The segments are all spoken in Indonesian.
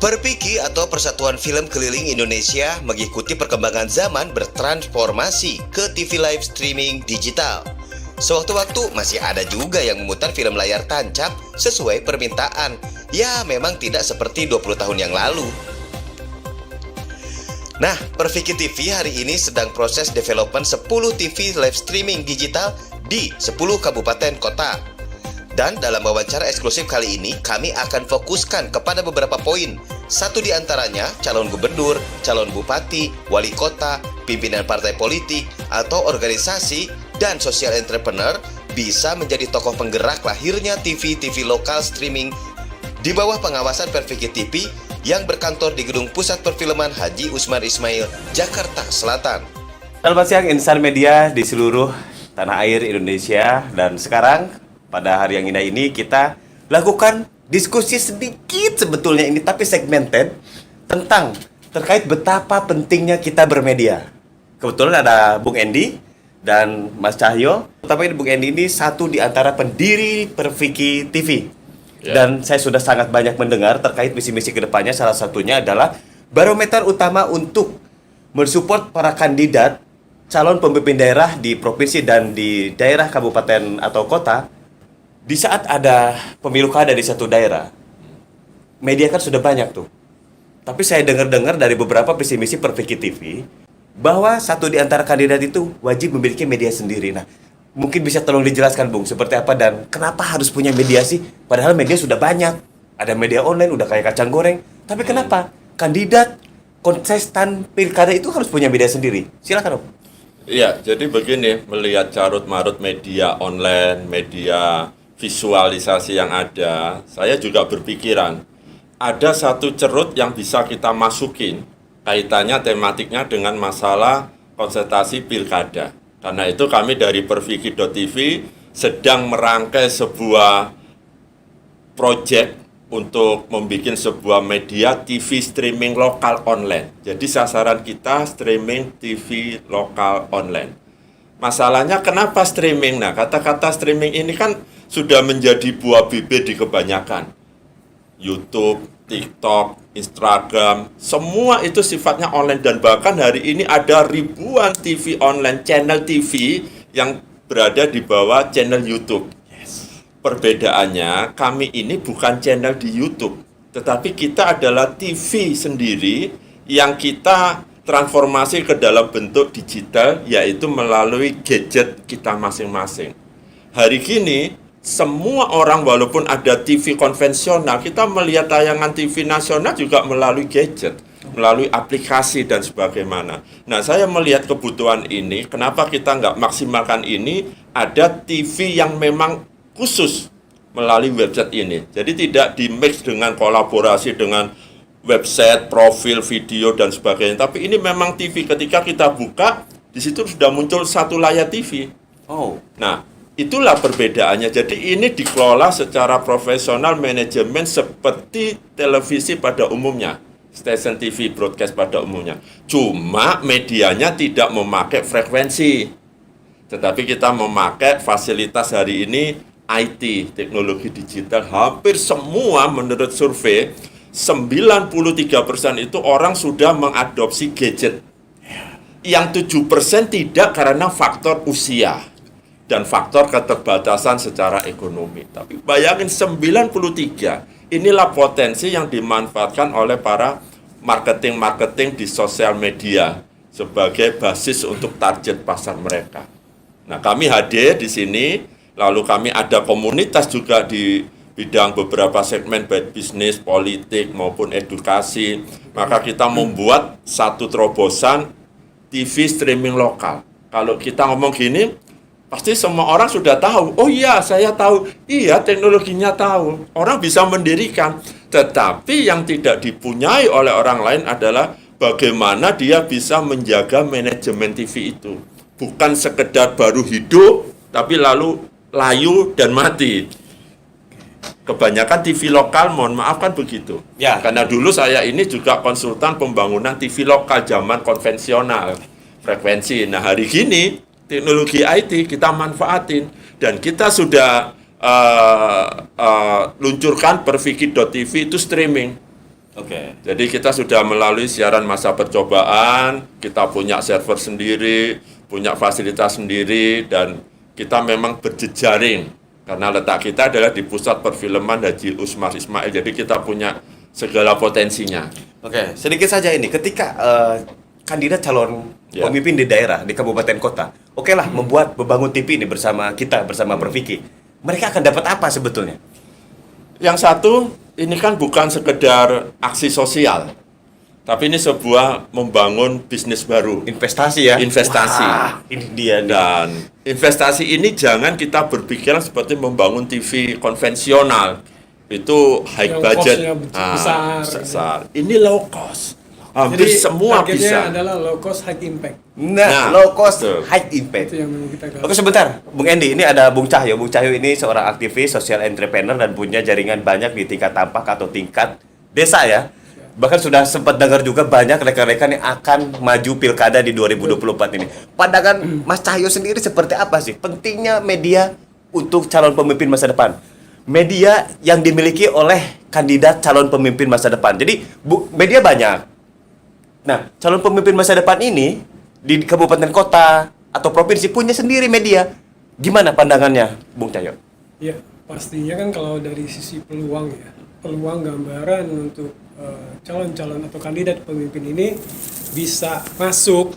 Perpiki atau Persatuan Film Keliling Indonesia mengikuti perkembangan zaman bertransformasi ke TV live streaming digital. Sewaktu-waktu masih ada juga yang memutar film layar tancap sesuai permintaan. Ya, memang tidak seperti 20 tahun yang lalu. Nah, Perpiki TV hari ini sedang proses development 10 TV live streaming digital di 10 kabupaten kota. Dan dalam wawancara eksklusif kali ini, kami akan fokuskan kepada beberapa poin. Satu di antaranya, calon gubernur, calon bupati, wali kota, pimpinan partai politik, atau organisasi, dan social entrepreneur bisa menjadi tokoh penggerak lahirnya TV-TV lokal streaming di bawah pengawasan Perpiki TV yang berkantor di Gedung Pusat Perfilman Haji Usman Ismail, Jakarta Selatan. Selamat siang insan media di seluruh tanah air Indonesia. Dan sekarang pada hari yang indah ini kita lakukan diskusi sedikit sebetulnya ini tapi segmented tentang terkait betapa pentingnya kita bermedia. Kebetulan ada Bung Endi dan Mas Cahyo. Tapi Bung Endi ini satu di antara pendiri Perpiki TV. Dan saya sudah sangat banyak mendengar terkait misi-misi kedepannya. Salah satunya adalah barometer utama untuk mensupport para kandidat calon pemimpin daerah di provinsi dan di daerah kabupaten atau kota. Di saat ada pemilu kada di satu daerah, media kan sudah banyak tuh. Tapi saya dengar-dengar dari beberapa visi misi Perpiki TV bahwa satu di antara kandidat itu wajib memiliki media sendiri. Nah, mungkin bisa tolong dijelaskan Bung, seperti apa dan kenapa harus punya media sih? Padahal media sudah banyak. Ada media online udah kayak kacang goreng. Tapi kenapa kandidat kontestan pilkada itu harus punya media sendiri? Silakan Om. Iya, jadi begini, melihat carut-marut media online, media visualisasi yang ada, saya juga berpikiran ada satu cerut yang bisa kita masukin kaitannya tematiknya dengan masalah konsultasi pilkada. Karena itu kami dari Perpiki.tv sedang merangkai sebuah proyek untuk membuat sebuah media TV streaming lokal online. Jadi sasaran kita streaming TV lokal online. Masalahnya kenapa streaming? Nah, kata-kata streaming ini kan sudah menjadi buah bibir di kebanyakan. YouTube, TikTok, Instagram, semua itu sifatnya online. Dan bahkan hari ini ada ribuan TV online, channel TV yang berada di bawah channel YouTube. Perbedaannya, kami ini bukan channel di YouTube, tetapi kita adalah TV sendiri yang kita transformasi ke dalam bentuk digital, yaitu melalui gadget kita masing-masing. Hari ini, semua orang walaupun ada TV konvensional, kita melihat tayangan TV nasional juga melalui gadget, melalui aplikasi dan sebagaimana. Nah, saya melihat kebutuhan ini, kenapa kita nggak maksimalkan ini, ada TV yang memang khusus melalui website ini. Jadi tidak di-mix dengan kolaborasi dengan website, profil, video, dan sebagainya. Tapi ini memang TV. Ketika kita buka, di situ sudah muncul satu layar TV. Nah, itulah perbedaannya. Jadi ini dikelola secara profesional manajemen seperti televisi pada umumnya. Stasiun TV broadcast pada umumnya. Cuma medianya tidak memakai frekuensi. Tetapi kita memakai fasilitas hari ini IT, teknologi digital. Hampir semua menurut survei 93% itu orang sudah mengadopsi gadget. Yang 7% tidak karena faktor usia dan faktor keterbatasan secara ekonomi. Tapi bayangin 93, inilah potensi yang dimanfaatkan oleh para marketing di sosial media sebagai basis untuk target pasar mereka. Nah, kami hadir di sini, lalu kami ada komunitas juga di bidang beberapa segmen baik bisnis, politik, maupun edukasi. Maka kita membuat satu terobosan TV streaming lokal. Kalau kita ngomong gini, pasti semua orang sudah tahu. Oh iya, saya tahu. Iya, teknologinya tahu. Orang bisa mendirikan. Tetapi yang tidak dipunyai oleh orang lain adalah bagaimana dia bisa menjaga manajemen TV itu. Bukan sekedar baru hidup, tapi lalu layu dan mati. Kebanyakan TV lokal, mohon maaf kan begitu. Ya. Karena dulu saya ini juga konsultan pembangunan TV lokal zaman konvensional, frekuensi. Nah, hari ini teknologi IT kita manfaatin dan kita sudah luncurkan Perpiki.tv itu streaming. Oke. Jadi kita sudah melalui siaran masa percobaan, kita punya server sendiri, punya fasilitas sendiri, dan kita memang berjejaring. Karena letak kita adalah di pusat perfilman Haji Usmar Ismail, jadi kita punya segala potensinya. Oke, sedikit saja ini. Ketika kandidat calon Ya. pemimpin di daerah, di kabupaten kota, oke lah membuat membangun TV ini bersama kita, bersama Prof. Vicky. Mereka akan dapat apa sebetulnya? Yang satu, ini kan bukan sekedar aksi sosial, tapi ini sebuah membangun bisnis baru. Investasi ya? Investasi. Wah, ini dia nih. Dan investasi ini jangan kita berpikiran seperti membangun TV konvensional. Itu high Yang budget. costnya besar. besar. Ini low cost. Hampir semua targetnya bisa. adalah low cost high impact. Nah, Nah, low cost, betul. high impact. Itu yang memang kita Oke sebentar, Bung Endi, ini ada Bung Cahyo. Bung Cahyo ini seorang aktivis, social entrepreneur dan punya jaringan banyak di tingkat tapak atau tingkat desa ya. Bahkan sudah sempat dengar juga banyak rekan-rekan yang akan maju pilkada di 2024 ini. Pandangan Mas Cahyo sendiri seperti apa sih pentingnya media untuk calon pemimpin masa depan? Media yang dimiliki oleh kandidat calon pemimpin masa depan. Jadi media banyak. Nah, calon pemimpin masa depan ini di kabupaten kota atau provinsi punya sendiri media. Gimana pandangannya, Bung Cahyo? Ya, pastinya kan kalau dari sisi peluang ya, peluang gambaran untuk calon-calon atau kandidat pemimpin ini bisa masuk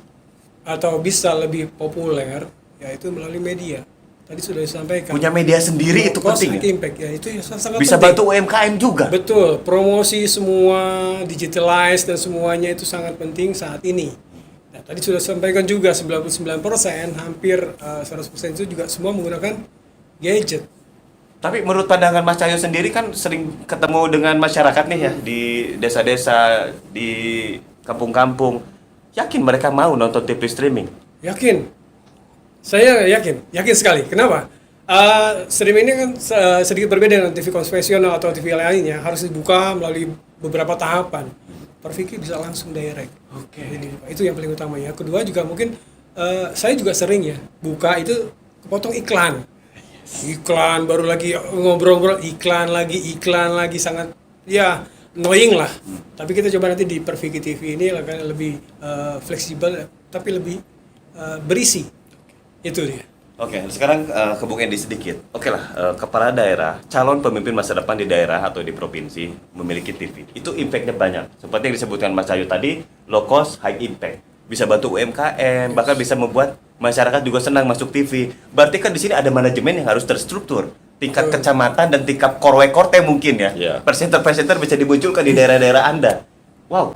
atau bisa lebih populer, yaitu melalui media. Tadi sudah disampaikan. Punya media sendiri itu Cost penting high ya? impact ya, itu ya sangat Bisa penting. bantu UMKM juga. Betul, promosi semua, digitalize dan semuanya itu sangat penting saat ini. Nah, tadi sudah sampaikan juga 99%, hampir 100% itu juga semua menggunakan gadget. Tapi menurut pandangan Mas Cahyo sendiri kan sering ketemu dengan masyarakat nih ya di desa-desa, di kampung-kampung. Yakin mereka mau nonton TV streaming? Yakin? Saya yakin sekali. Kenapa? Streaming ini kan sedikit berbeda dengan TV konvensional atau TV lainnya, harus dibuka melalui beberapa tahapan. Prof. Vicky bisa langsung direct. Oke. Itu yang paling utama ya. Kedua juga mungkin saya juga sering ya buka itu kepotong iklan. Iklan baru lagi ngobrol-ngobrol iklan lagi sangat ya annoying lah. Tapi kita coba nanti di Prof. Vicky TV ini akan lebih fleksibel tapi lebih berisi. Itu dia. Oke, sekarang ke Bung Endi sedikit. Oke lah, kepala daerah, calon pemimpin masa depan di daerah atau di provinsi memiliki TV. Itu impact-nya banyak. Seperti yang disebutkan Mas Cahyo tadi, low cost, high impact. Bisa bantu UMKM, bahkan bisa membuat masyarakat juga senang masuk TV. Berarti kan di sini ada manajemen yang harus terstruktur. Tingkat kecamatan dan tingkat korwe-korte mungkin ya. Iya. Presenter-presenter bisa dimunculkan di daerah-daerah Anda. Wow.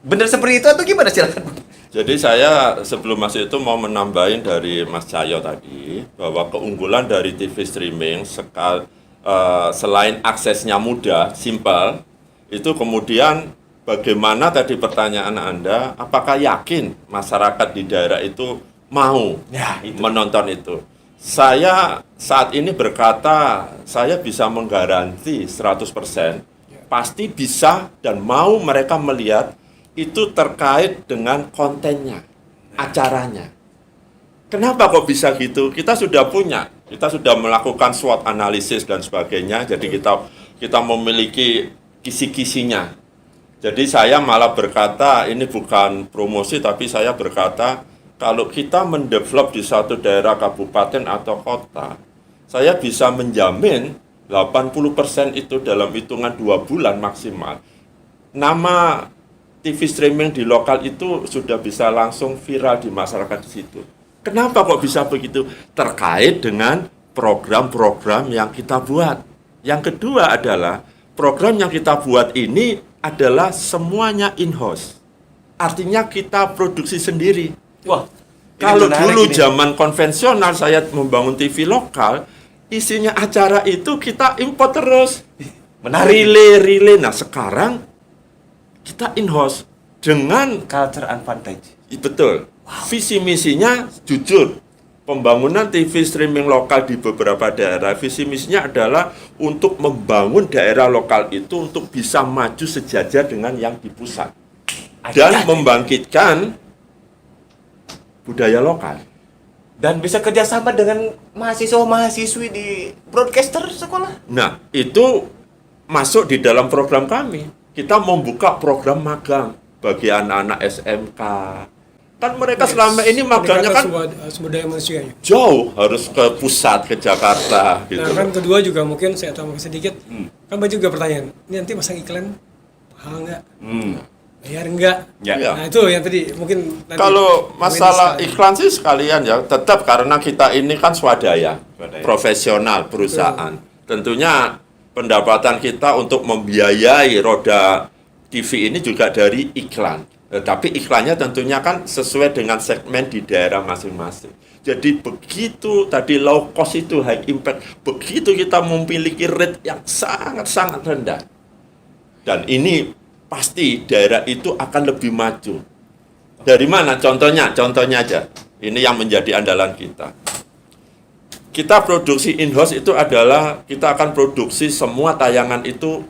Benar seperti itu atau gimana silakan? Jadi saya sebelum masuk itu mau menambahin dari Mas Cahyo tadi bahwa keunggulan dari TV streaming selain aksesnya mudah, simpel, itu kemudian bagaimana tadi pertanyaan Anda, apakah yakin masyarakat di daerah itu mau Ya, itu. menonton itu? Saya saat ini berkata, saya bisa menggaransi 100%, pasti bisa dan mau mereka melihat itu terkait dengan kontennya, acaranya. Kenapa kok bisa gitu? Kita sudah melakukan SWOT analisis dan sebagainya, jadi kita memiliki kisi-kisinya. Jadi saya malah berkata, ini bukan promosi, tapi saya berkata, kalau kita mendevelop di satu daerah kabupaten atau kota, saya bisa menjamin 80% itu dalam hitungan 2 bulan maksimal. Nama TV streaming di lokal itu sudah bisa langsung viral di masyarakat di situ. Kenapa kok bisa begitu? Terkait dengan program-program yang kita buat. Yang kedua adalah program yang kita buat ini adalah semuanya in-house. Artinya kita produksi sendiri. Wah. ini Kalau menarik dulu ini. zaman konvensional saya membangun TV lokal, isinya acara itu kita import terus. Menarik. Relay. Nah sekarang kita in-house dengan Culture advantage. betul. Visi misinya jujur. Pembangunan TV streaming lokal di beberapa daerah, visi misinya adalah untuk membangun daerah lokal itu untuk bisa maju sejajar dengan yang di pusat. Dan membangkitkan budaya lokal. Dan bisa kerjasama dengan mahasiswa-mahasiswi di broadcaster sekolah. Nah, itu masuk di dalam program kami. kita membuka program magang bagi anak-anak SMK. Kan mereka selama ini magangnya kan sumber daya manusia ya. jauh, harus ke pusat, ke Jakarta gitu. Nah kan kedua juga mungkin saya tambah sedikit, kan banyak juga pertanyaan, ini nanti pasang iklan mahal nggak? Bayar nggak? Ya. Iya. Nah itu yang tadi mungkin nanti Kalau masalah komedi iklan sih sekalian ya, tetap karena kita ini kan swadaya, Swadaya. profesional perusahaan. Tentunya pendapatan kita untuk membiayai roda TV ini juga dari iklan. Tapi iklannya tentunya kan sesuai dengan segmen di daerah masing-masing. Jadi begitu tadi low cost itu high impact, begitu kita memiliki rate yang sangat-sangat rendah. Dan ini pasti daerah itu akan lebih maju. Dari mana? Contohnya aja. Ini yang menjadi andalan kita. Kita produksi in-house itu adalah kita akan produksi semua tayangan itu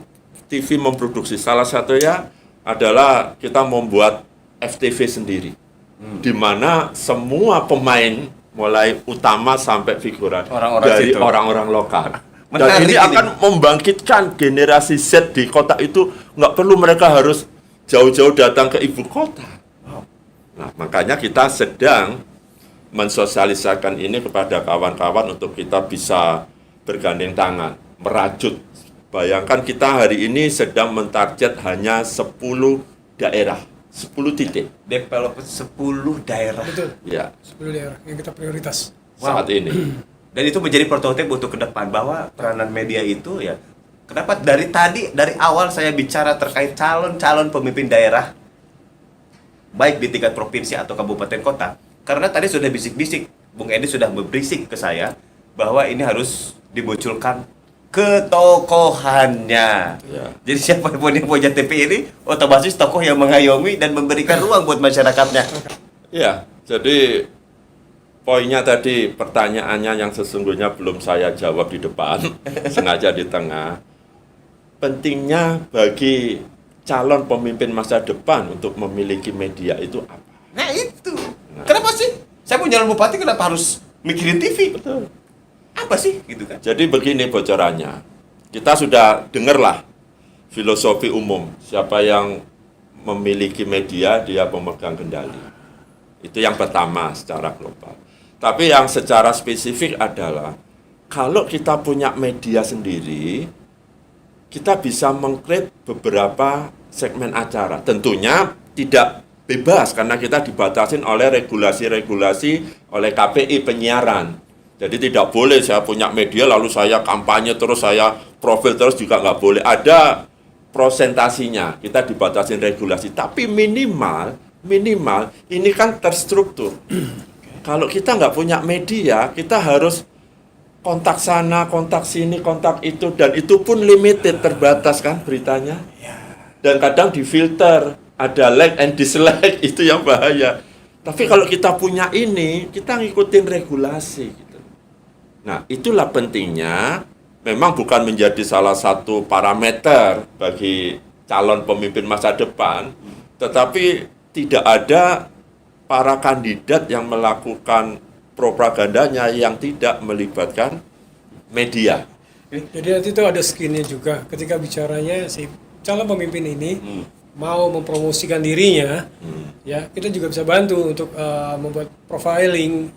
TV memproduksi. Salah satunya adalah kita membuat FTV sendiri. Di mana semua pemain mulai utama sampai figuran Orang-orang dari situ. orang-orang lokal. Dan Menarik ini ini. akan membangkitkan generasi Z di kota itu, nggak perlu mereka harus jauh-jauh datang ke ibu kota. Nah, makanya kita sedang mensosialisasikan ini kepada kawan-kawan untuk kita bisa bergandeng tangan, merajut. Bayangkan kita hari ini sedang mentarget hanya 10 daerah, 10 titik. Develop 10 daerah. betul, Ya, 10 daerah yang kita prioritas. saat ini. Dan itu menjadi prototip untuk ke depan bahwa peranan media itu ya. Kenapa dari awal saya bicara terkait calon-calon pemimpin daerah baik di tingkat provinsi atau kabupaten kota. Karena tadi sudah bisik-bisik, Bung Edi sudah berbisik ke saya bahwa ini harus dimunculkan ketokohannya. Ya. Jadi siapapun yang punya TV ini otomatis tokoh yang mengayomi dan memberikan ruang buat masyarakatnya. Ya, jadi poinnya tadi pertanyaannya yang sesungguhnya belum saya jawab di depan, sengaja di tengah. Pentingnya bagi calon pemimpin masa depan untuk memiliki media itu apa? Nah itu. Kenapa sih? Saya punya bupati kenapa harus mikirin TV? Betul. Apa sih gitu kan? Jadi begini bocorannya. Kita sudah dengarlah filosofi umum. Siapa yang memiliki media, dia pemegang kendali. Itu yang pertama secara global. Tapi yang secara spesifik adalah kalau kita punya media sendiri, kita bisa meng-create beberapa segmen acara. Tentunya tidak bebas karena kita dibatasin oleh regulasi-regulasi oleh KPI penyiaran. Jadi tidak boleh saya punya media lalu saya kampanye terus, saya profil terus, juga nggak boleh. Ada prosentasinya, kita dibatasin regulasi. Tapi minimal ini kan terstruktur. Kalau kita nggak punya media, kita harus kontak sana, kontak sini, kontak itu, dan itu pun limited, terbatas kan beritanya. Dan kadang difilter, ada like and dislike, itu yang bahaya. Tapi kalau kita punya ini, kita ngikutin regulasi gitu. Nah, itulah pentingnya, memang bukan menjadi salah satu parameter bagi calon pemimpin masa depan, tetapi tidak ada para kandidat yang melakukan propagandanya yang tidak melibatkan media. Jadi nanti itu ada skinnya juga. Ketika bicaranya si calon pemimpin ini mau mempromosikan dirinya, ya kita juga bisa bantu untuk membuat profiling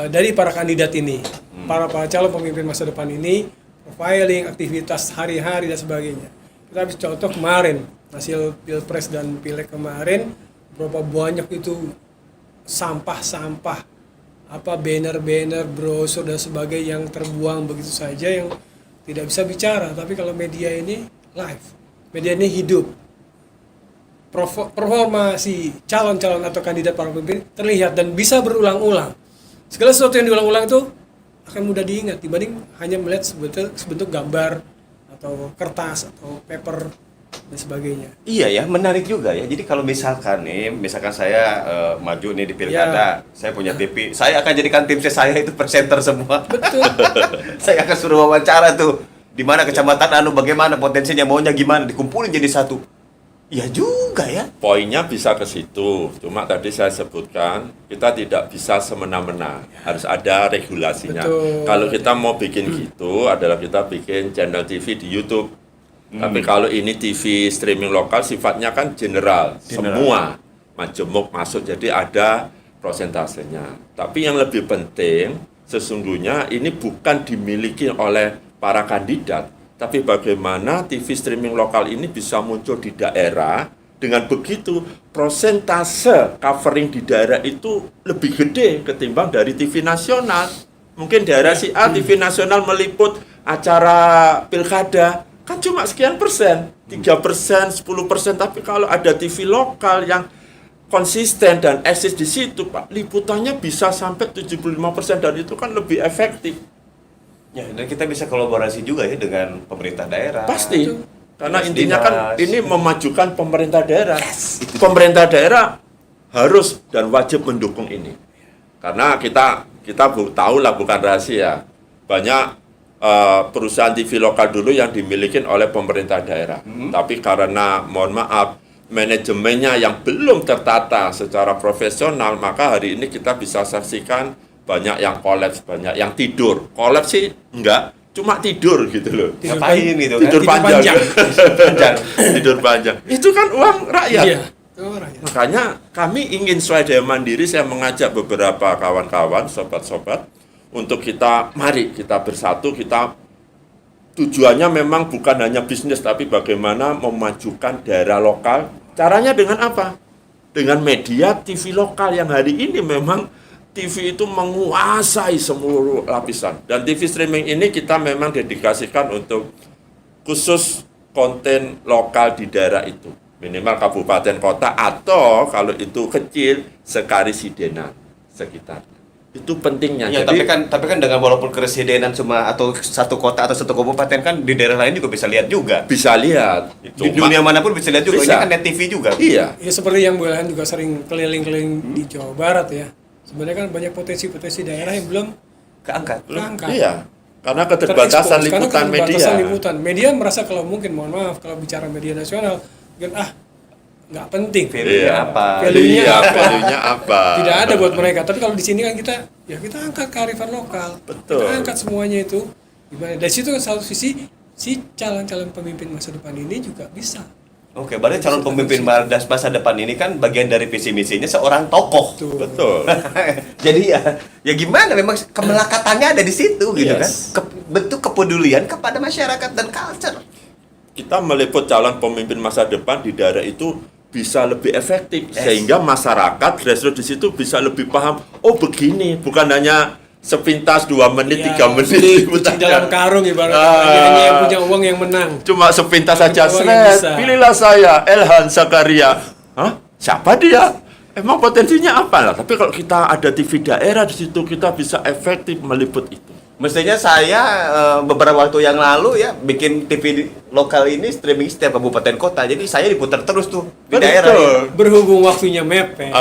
dari para kandidat ini, para calon pemimpin masa depan ini, profiling aktivitas hari-hari dan sebagainya. Kita habis contoh kemarin hasil pilpres dan pileg kemarin, berapa banyak itu sampah-sampah, apa banner-banner, brosur dan sebagainya yang terbuang begitu saja yang tidak bisa bicara. Tapi kalau media ini live, media ini hidup. Performa si calon-calon atau kandidat para pemimpin terlihat dan bisa berulang-ulang. Segala sesuatu yang diulang-ulang itu akan mudah diingat dibanding hanya melihat sebentuk gambar atau kertas atau paper dan sebagainya. Iya ya, menarik juga ya. Jadi kalau misalkan saya maju nih di pilkada, saya punya TV, saya akan jadikan tim saya itu presenter semua. Betul. Saya akan suruh wawancara tuh, di mana kecamatan bagaimana potensinya, maunya gimana, dikumpulin jadi satu. Iya juga ya. Poinnya bisa ke situ. Cuma tadi saya sebutkan, kita tidak bisa semena-mena. Harus ada regulasinya. Betul. Kalau kita mau bikin gitu, adalah kita bikin channel TV di YouTube. Tapi kalau ini TV streaming lokal sifatnya kan general. Semua majemuk masuk, jadi ada prosentasenya. Tapi yang lebih penting sesungguhnya ini bukan dimiliki oleh para kandidat, tapi bagaimana TV streaming lokal ini bisa muncul di daerah. Dengan begitu prosentase covering di daerah itu lebih gede ketimbang dari TV nasional. Mungkin daerah si A TV nasional meliput acara pilkada kan cuma sekian persen, 3%, 10%, tapi kalau ada TV lokal yang konsisten dan eksis di situ, Pak, liputannya bisa sampai 75% dan itu kan lebih efektif. Ya, dan kita bisa kolaborasi juga ya dengan pemerintah daerah. Pasti. Karena Dinas. intinya kan ini memajukan pemerintah daerah. Pemerintah daerah harus dan wajib mendukung ini. Karena kita tahu lah, bukan rahasia. Banyak perusahaan TV lokal dulu yang dimiliki oleh pemerintah daerah. Tapi karena mohon maaf manajemennya yang belum tertata secara profesional, maka hari ini kita bisa saksikan banyak yang kolaps, banyak yang tidur. Kolaps sih enggak, cuma tidur gitu loh. Ngapain gitu kan? Tidur panjang. Panjang. Tidur panjang. Itu kan uang rakyat. Iya. itu rakyat. Makanya kami ingin swadaya mandiri, saya mengajak beberapa kawan-kawan, sobat-sobat, untuk mari kita bersatu, kita tujuannya memang bukan hanya bisnis, tapi bagaimana memajukan daerah lokal. Caranya dengan apa? Dengan media TV lokal yang hari ini memang TV itu menguasai seluruh lapisan. Dan TV streaming ini kita memang dedikasikan untuk khusus konten lokal di daerah itu. Minimal kabupaten kota atau kalau itu kecil sekarisidenan sekitar. Itu pentingnya. Ya, Jadi tapi kan dengan walaupun keresidenan cuma atau satu kota atau satu kabupaten kan di daerah lain juga bisa lihat juga. bisa lihat. Di dunia manapun bisa lihat juga. Bisa. Ini kan net TV juga. Iya. Ya seperti yang Bu Elhan juga sering keliling-keliling di Jawa Barat ya. Sebenarnya kan banyak potensi-potensi daerah yang belum Keangkat. keangkat. Iya. Karena keterbatasan Terekspos. Karena liputan media. keterbatasan liputan. Media merasa kalau mungkin, mohon maaf, kalau bicara media nasional, mungkin nggak penting. Value-nya apa? Value-nya Iya, apa? value-nya apa? Tidak ada buat mereka. Tapi kalau di sini kan kita angkat kearifan lokal. Betul. Kita angkat semuanya itu. Gimana? Dari situ kan satu sisi si calon-calon pemimpin masa depan ini juga bisa. Oke, berarti calon pemimpin masa depan ini kan bagian dari visi misinya seorang tokoh. Tuh. Betul. Jadi ya gimana, memang kemelekatannya ada di situ gitu Yes. kan. Bentuk kepedulian kepada masyarakat dan culture. Kita meliput calon pemimpin masa depan di daerah itu bisa lebih efektif sehingga masyarakat grassroots di situ bisa lebih paham. Oh begini, bukan hanya sepintas 2 menit, 3 menit Di liputannya. dalam karung ibaratnya. Ah. Hanya yang punya uang yang menang. Cuma sepintas saja, Uang yang bisa. pilihlah saya, Elhan Zakaria. Hah? Siapa dia? Emang potensinya apa lah? Tapi kalau kita ada TV daerah di situ, kita bisa efektif meliput itu. Mestinya saya beberapa waktu yang lalu ya bikin TV lokal ini streaming setiap kabupaten kota. Jadi saya diputar terus tuh di Betul. daerah. ini. Berhubung waktunya mepet. Nah,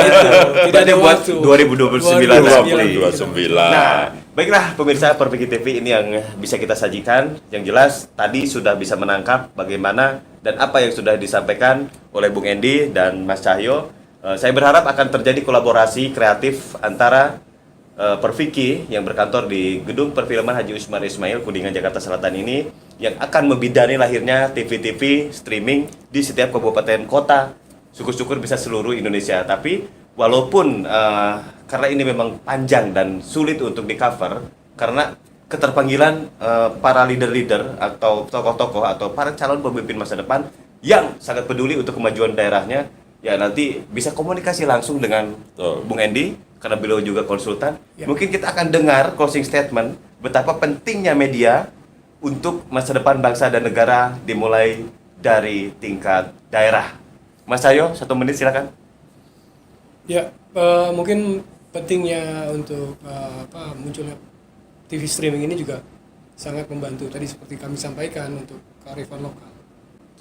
itu. Tidak ada buat waktu. 2029 nanti. 2029. Nah, baiklah pemirsa Perpiki TV, ini yang bisa kita sajikan. Yang jelas tadi sudah bisa menangkap bagaimana dan apa yang sudah disampaikan oleh Bung Endi dan Mas Cahyo. Saya berharap akan terjadi kolaborasi kreatif antara Perviki yang berkantor di Gedung Perfilman Haji Usman Ismail Kuningan Jakarta Selatan ini yang akan membidani lahirnya TV-TV streaming di setiap kabupaten kota. Syukur-syukur bisa seluruh Indonesia. Tapi walaupun karena ini memang panjang dan sulit untuk di-cover karena keterpanggilan para leader-leader atau tokoh-tokoh atau para calon pemimpin masa depan yang sangat peduli untuk kemajuan daerahnya, ya nanti bisa komunikasi langsung dengan Bung Endi karena beliau juga konsultan. Ya. Mungkin kita akan dengar closing statement betapa pentingnya media untuk masa depan bangsa dan negara dimulai dari tingkat daerah. Mas Cahyo, 1 menit silakan. Ya, mungkin pentingnya untuk munculnya TV streaming ini juga sangat membantu. Tadi seperti kami sampaikan untuk kearifan lokal.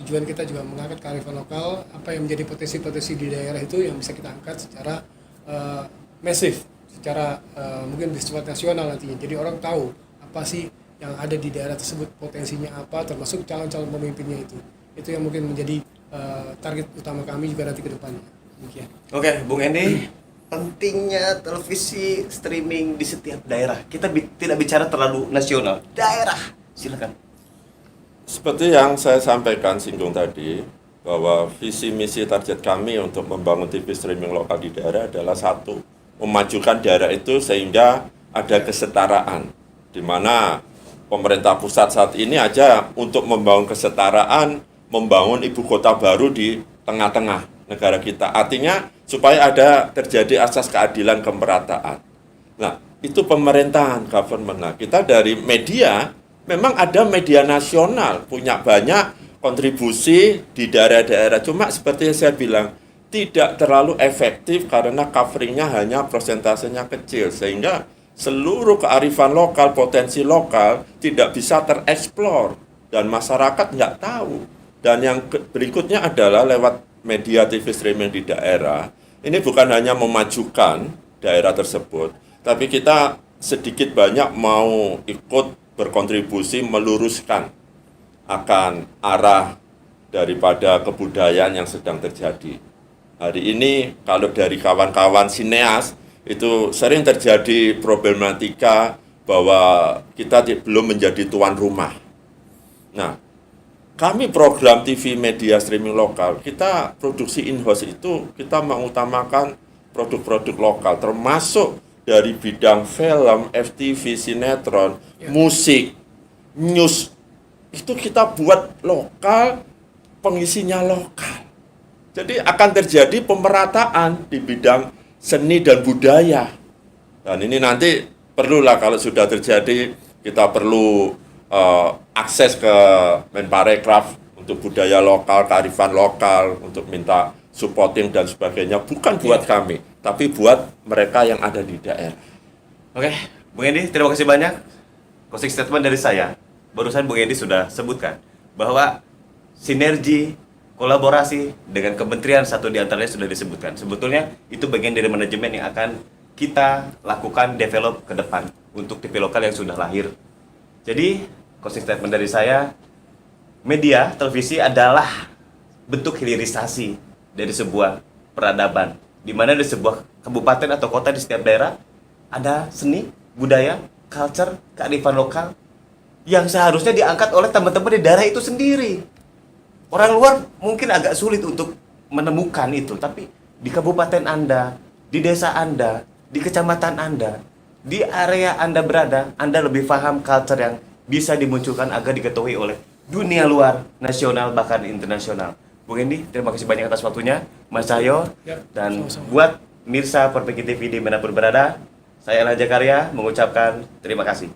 Tujuan kita juga mengangkat kearifan lokal, apa yang menjadi potensi-potensi di daerah itu yang bisa kita angkat secara masif, secara mungkin bersifat nasional nantinya. Jadi orang tahu apa sih yang ada di daerah tersebut, potensinya apa, termasuk calon-calon pemimpinnya itu. Itu yang mungkin menjadi target utama kami juga nanti ke depannya. Demikian. Oke, Bung Endi, pentingnya televisi streaming di setiap daerah. Kita tidak bicara terlalu nasional, daerah. Silakan. Seperti yang saya sampaikan singgung tadi, bahwa visi misi target kami untuk membangun TV streaming lokal di daerah adalah satu, memajukan daerah itu sehingga ada kesetaraan, di mana pemerintah pusat saat ini aja untuk membangun kesetaraan, membangun ibu kota baru di tengah-tengah negara kita. Artinya supaya ada terjadi asas keadilan kemerataan. Nah, itu pemerintahan, government. Nah, kita dari media, memang ada media nasional, punya banyak kontribusi di daerah-daerah. Cuma seperti yang saya bilang, tidak terlalu efektif karena coveringnya hanya persentasenya kecil. Sehingga seluruh kearifan lokal, potensi lokal tidak bisa tereksplor. Dan masyarakat nggak tahu. Dan yang berikutnya adalah lewat media TV streaming di daerah. Ini bukan hanya memajukan daerah tersebut, tapi kita sedikit banyak mau ikut berkontribusi meluruskan akan arah daripada kebudayaan yang sedang terjadi. Hari ini kalau dari kawan-kawan sineas itu sering terjadi problematika bahwa kita belum menjadi tuan rumah. Nah, kami program TV media streaming lokal, kita produksi in-house itu kita mengutamakan produk-produk lokal, termasuk dari bidang film, FTV, sinetron, musik, news, itu kita buat lokal, pengisinya lokal. Jadi akan terjadi pemerataan di bidang seni dan budaya. Dan ini nanti perlulah kalau sudah terjadi, kita perlu akses ke Menparekraf untuk budaya lokal, kearifan lokal, untuk minta supporting dan sebagainya. Bukan buat kami, tapi buat mereka yang ada di daerah. Oke, Bung Edi, terima kasih banyak. Closing statement dari saya, barusan Bung Edi sudah sebutkan bahwa sinergi, kolaborasi dengan kementerian satu di antaranya sudah disebutkan. Sebetulnya itu bagian dari manajemen yang akan kita lakukan develop ke depan untuk TV lokal yang sudah lahir. Jadi, closing statement dari saya, media televisi adalah bentuk hilirisasi dari sebuah peradaban, di mana di sebuah kabupaten atau kota di setiap daerah ada seni, budaya, culture, kearifan lokal yang seharusnya diangkat oleh teman-teman di daerah itu sendiri. Orang luar mungkin agak sulit untuk menemukan itu, tapi di kabupaten Anda, di desa Anda, di kecamatan Anda, di area Anda berada, Anda lebih paham culture yang bisa dimunculkan agar diketahui oleh dunia luar, nasional, bahkan internasional. Bung Endi, terima kasih banyak atas waktunya, Mas Cahyo, dan sama-sama. buat Mirsa Perpeki TV dimanapun berada, saya Elan Jakarya mengucapkan terima kasih.